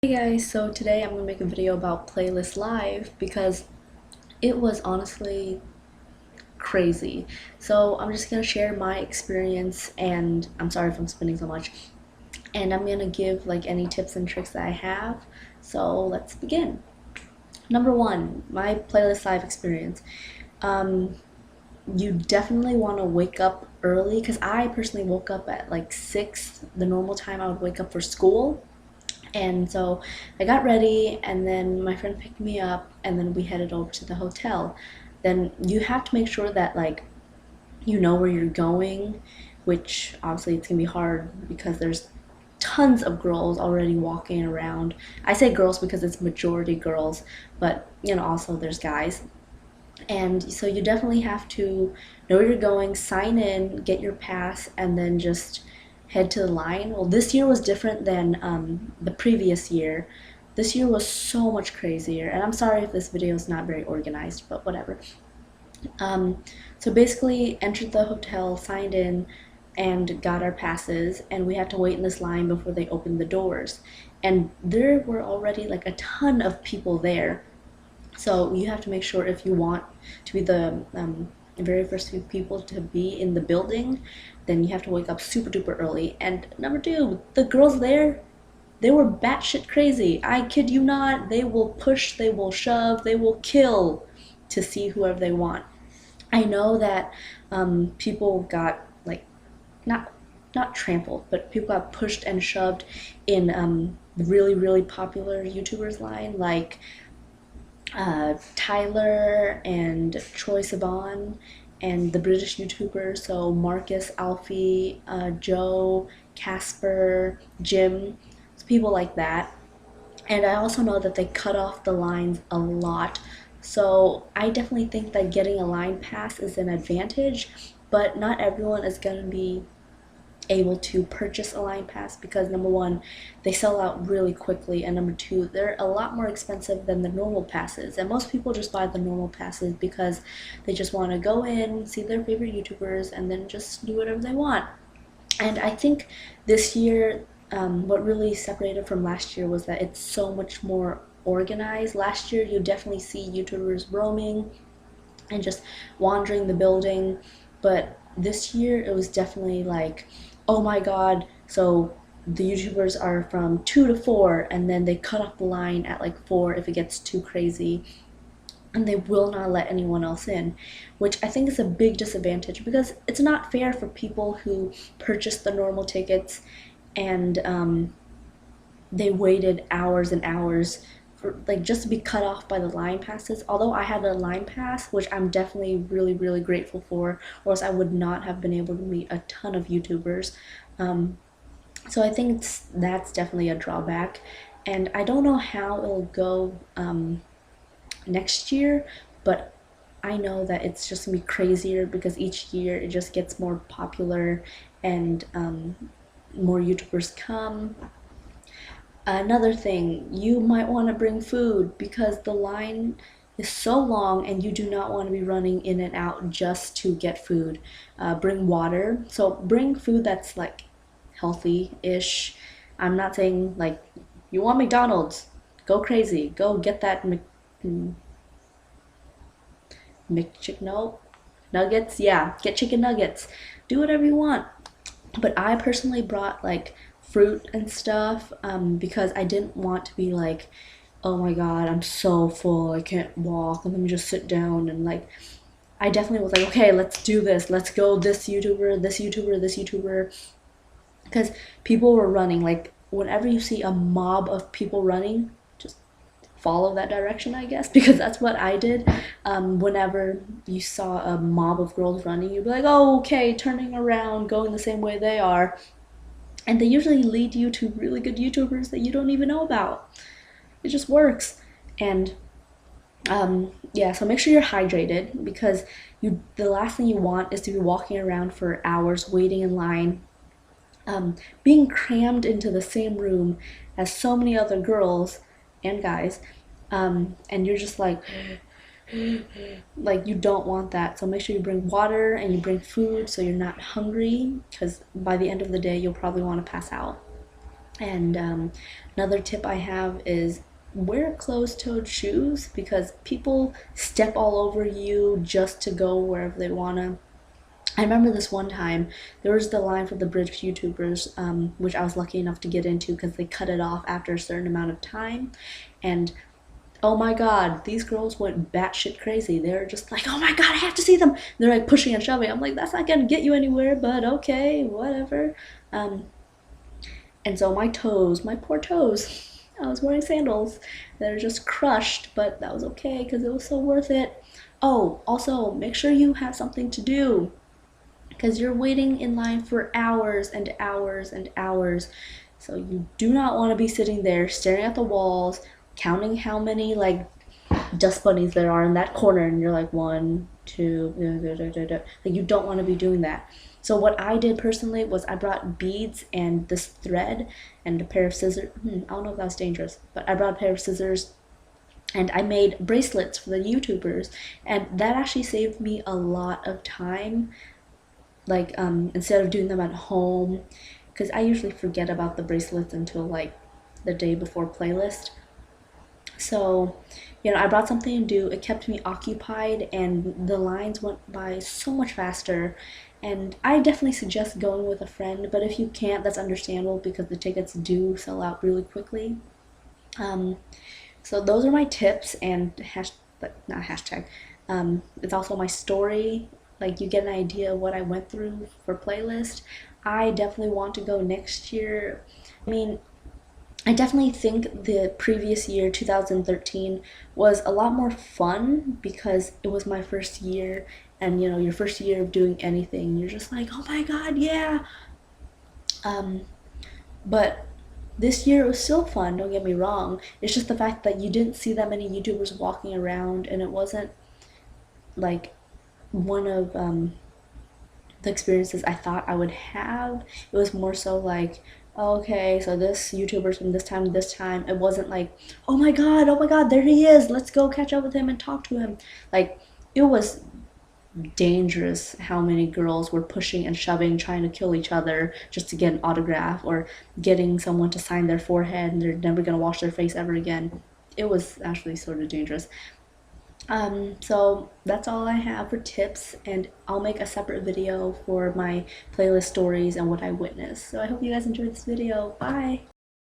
Hey guys, so today I'm gonna make a video about Playlist Live because it was honestly crazy. So I'm just gonna share my experience, and I'm sorry if I'm spinning so much, and I'm gonna give like any tips and tricks that I have. So let's begin. Number one, my Playlist Live experience. Um, you definitely want to wake up early because I personally woke up at like 6, the normal time I would wake up for school. And so I got ready, and then my friend picked me up, and then we headed over to the hotel. Then you have to make sure that like you know where you're going, which obviously it's gonna be hard because there's tons of girls already walking around. I say girls because it's majority girls, but also there's guys. And so you definitely have to know where you're going, sign in, get your pass, and then just head to the line. Well, this year was different than the previous year. This year was so much crazier, and I'm sorry if this video is not very organized, but whatever. Um, so basically, entered the hotel, signed in, and got our passes, and we had to wait in this line before they opened the doors. And there were already like a ton of people there. So you have to make sure if you want to be the very first few people to be in the building, then you have to wake up super duper early. And number two, the girls there, they were batshit crazy. I kid you not. They will push, they will shove, they will kill to see whoever they want. I know that people got like not not trampled, but people got pushed and shoved in the really popular YouTubers line, like Tyler and Troy Sivan and the British YouTubers, so Marcus, Alfie, Joe, Casper, Jim, so people like that. And I also know that they cut off the lines a lot. So I definitely think that getting a line pass is an advantage, but not everyone is going to be able to purchase a line pass because number one, they sell out really quickly, and number two, they're a lot more expensive than the normal passes, and most people just buy the normal passes because they just want to go in, see their favorite YouTubers, and then just do whatever they want. And I think this year, what really separated from last year was that it's so much more organized. Last year you definitely see YouTubers roaming and just wandering the building, but this year it was definitely like, oh my god, so the YouTubers are from 2 to 4, and then they cut off the line at like 4 if it gets too crazy, and they will not let anyone else in, which I think is a big disadvantage because it's not fair for people who purchased the normal tickets and they waited hours and hours for like just to be cut off by the line passes. Although I had a line pass, which I'm definitely really grateful for, or else I would not have been able to meet a ton of YouTubers. Um, so I think that's definitely a drawback, and I don't know how it'll go next year, but I know that it's just gonna be crazier because each year it just gets more popular, and more YouTubers come. Another thing, you might want to bring food because the line is so long and you do not want to be running in and out just to get food. Bring water. So bring food that's like healthy-ish. I'm not saying like you want McDonald's, go crazy, go get that McChicken, no, nuggets. Yeah, get chicken nuggets. Do whatever you want. But I personally brought like fruit and stuff because I didn't want to be like, oh my god, I'm so full, I can't walk, let me just sit down. And like, I definitely was like, okay, let's do this, let's go, this YouTuber, this YouTuber, this YouTuber, because people were running. Like, whenever you see a mob of people running, just follow that direction, I guess, because that's what I did. Whenever you saw a mob of girls running, you'd be like, oh, okay, turning around, going the same way they are. And they usually lead you to really good YouTubers that you don't even know about. It just works. And yeah, so make sure you're hydrated because the last thing you want is to be walking around for hours waiting in line, being crammed into the same room as so many other girls and guys, and you're just like you don't want that. So make sure you bring water and you bring food so you're not hungry, because by the end of the day you'll probably want to pass out. And another tip I have is wear closed-toed shoes because people step all over you just to go wherever they wanna. I remember this one time, there was the line for the British YouTubers, which I was lucky enough to get into because they cut it off after a certain amount of time. And oh my god, these girls went batshit crazy. They're just like, oh my god, I have to see them. They're like pushing and shoving. I'm like, that's not gonna get you anywhere, but okay, whatever. Um, and so my toes, my poor toes, I was wearing sandals. They're just crushed, but that was okay because it was so worth it. Oh, also, make sure you have something to do because you're waiting in line for hours and hours and hours. So you do not want to be sitting there staring at the walls, counting how many like dust bunnies there are in that corner, and you're like one, two, like you don't want to be doing that. So what I did personally was I brought beads and this thread and a pair of scissors. I don't know if that was dangerous, but I brought a pair of scissors and I made bracelets for the YouTubers, and that actually saved me a lot of time. Like instead of doing them at home, because I usually forget about the bracelets until like the day before playlist. So, I brought something to do. It kept me occupied, and the lines went by so much faster. And I definitely suggest going with a friend, but if you can't, that's understandable because the tickets do sell out really quickly. Um, so those are my tips and but not hashtag. It's also my story. Like you get an idea of what I went through for playlist. I definitely want to go next year. I mean, I definitely think the previous year, 2013, was a lot more fun because it was my first year, and your first year of doing anything, you're just like, oh my god, yeah. Um, but this year it was still fun, don't get me wrong. It's just the fact that you didn't see that many YouTubers walking around, and it wasn't like one of the experiences I thought I would have. It was more so like, okay, so this YouTuber's from this time to this time. It wasn't like, oh my god, there he is. Let's go catch up with him and talk to him. Like, it was dangerous how many girls were pushing and shoving, trying to kill each other just to get an autograph or getting someone to sign their forehead and they're never gonna wash their face ever again. It was actually sort of dangerous. So that's all I have for tips, and I'll make a separate video for my playlist stories and what I witnessed. So I hope you guys enjoyed this video. Bye!